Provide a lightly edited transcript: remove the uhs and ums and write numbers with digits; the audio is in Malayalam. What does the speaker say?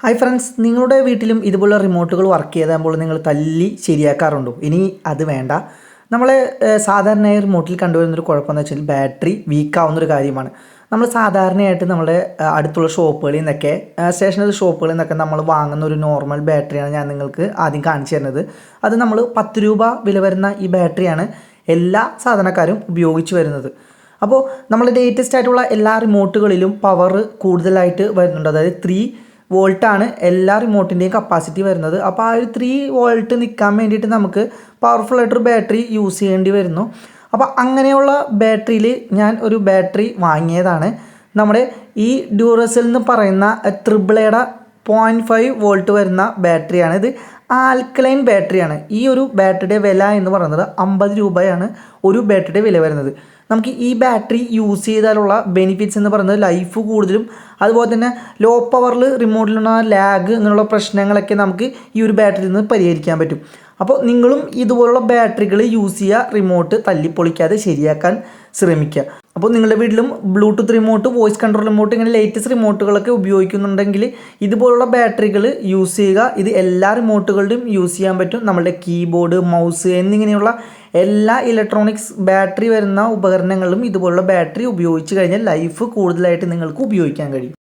ഹായ് ഫ്രണ്ട്സ്, നിങ്ങളുടെ വീട്ടിലും ഇതുപോലുള്ള റിമോട്ടുകൾ വർക്ക് ചെയ്താൽ നിങ്ങൾ തല്ലി ശരിയാക്കാറുണ്ടോ? ഇനി അത് വേണ്ട. നമ്മൾ സാധാരണയായി റിമോട്ടിൽ കണ്ടുവരുന്നൊരു കുഴപ്പമെന്ന് വെച്ചാൽ ബാറ്ററി വീക്കാവുന്നൊരു കാര്യമാണ്. നമ്മൾ സാധാരണയായിട്ട് നമ്മുടെ അടുത്തുള്ള ഷോപ്പുകളിൽ നിന്നൊക്കെ സ്റ്റേഷനറി ഷോപ്പുകളിൽ നിന്നൊക്കെ നമ്മൾ വാങ്ങുന്ന ഒരു നോർമൽ ബാറ്ററിയാണ് ഞാൻ നിങ്ങൾക്ക് ആദ്യം കാണിച്ചു തരുന്നത്. അത് നമ്മൾ 10 രൂപ വില വരുന്ന ഈ ബാറ്ററിയാണ് എല്ലാ സാധാരണക്കാരും ഉപയോഗിച്ച് വരുന്നത്. അപ്പോൾ നമ്മൾ ലേറ്റസ്റ്റ് ആയിട്ടുള്ള എല്ലാ റിമോട്ടുകളിലും പവർ കൂടുതലായിട്ട് വരുന്നുണ്ട്. അതായത് 3 വോൾട്ടാണ് എല്ലാ റിമോട്ടിൻ്റെയും കപ്പാസിറ്റി വരുന്നത്. അപ്പോൾ ആ ഒരു 3 വോൾട്ട് നിൽക്കാൻ വേണ്ടിയിട്ട് നമുക്ക് പവർഫുൾ ആയിട്ടൊരു ബാറ്ററി യൂസ് ചെയ്യേണ്ടി വരുന്നു. അപ്പോൾ അങ്ങനെയുള്ള ബാറ്ററിയിൽ ഞാൻ ഒരു ബാറ്ററി വാങ്ങിയതാണ്. നമ്മുടെ ഈ ഡ്യൂറസെൽ എന്ന് പറയുന്ന ത്രിബിളയുടെ 0.5 വോൾട്ട് വരുന്ന ബാറ്ററിയാണ്. ഇത് ആൽക്കലൈൻ ബാറ്ററിയാണ്. ഈ ഒരു ബാറ്ററിയുടെ വില എന്ന് പറയുന്നത് 50 രൂപയാണ് ഒരു ബാറ്ററിയുടെ വില വരുന്നത്. നമുക്ക് ഈ ബാറ്ററി യൂസ് ചെയ്താലുള്ള ബെനിഫിറ്റ്സ് എന്ന് പറയുന്നത് ലൈഫ് കൂടുതലും, അതുപോലെ തന്നെ ലോ പവറിൽ റിമോട്ടിലുള്ള ലാഗ് അങ്ങനെയുള്ള പ്രശ്നങ്ങളൊക്കെ നമുക്ക് ഈ ഒരു ബാറ്ററിയിൽ നിന്ന് പരിഹരിക്കാൻ പറ്റും. അപ്പോൾ നിങ്ങളും ഇതുപോലുള്ള ബാറ്ററികൾ യൂസ് ചെയ്യുക, റിമോട്ട് തല്ലിപ്പൊളിക്കാതെ ശരിയാക്കാൻ ശ്രമിക്കുക. അപ്പോൾ നിങ്ങളുടെ വീട്ടിലും Bluetooth remote, voice control remote, ഇങ്ങനെ ലേറ്റസ്റ്റ് റിമോട്ടുകളൊക്കെ ഉപയോഗിക്കുന്നുണ്ടെങ്കിൽ ഇതുപോലുള്ള ബാറ്ററികൾ യൂസ് ചെയ്യുക. ഇത് എല്ലാ റിമോട്ടുകളുടെയും യൂസ് ചെയ്യാൻ പറ്റും. നമ്മുടെ കീബോർഡ്, മൗസ് എന്നിങ്ങനെയുള്ള എല്ലാ ഇലക്ട്രോണിക്സ് ബാറ്ററി വരുന്ന ഉപകരണങ്ങളിലും ഇതുപോലുള്ള ബാറ്ററി ഉപയോഗിച്ച് കഴിഞ്ഞാൽ ലൈഫ് കൂടുതലായിട്ട് നിങ്ങൾക്ക് ഉപയോഗിക്കാൻ കഴിയും.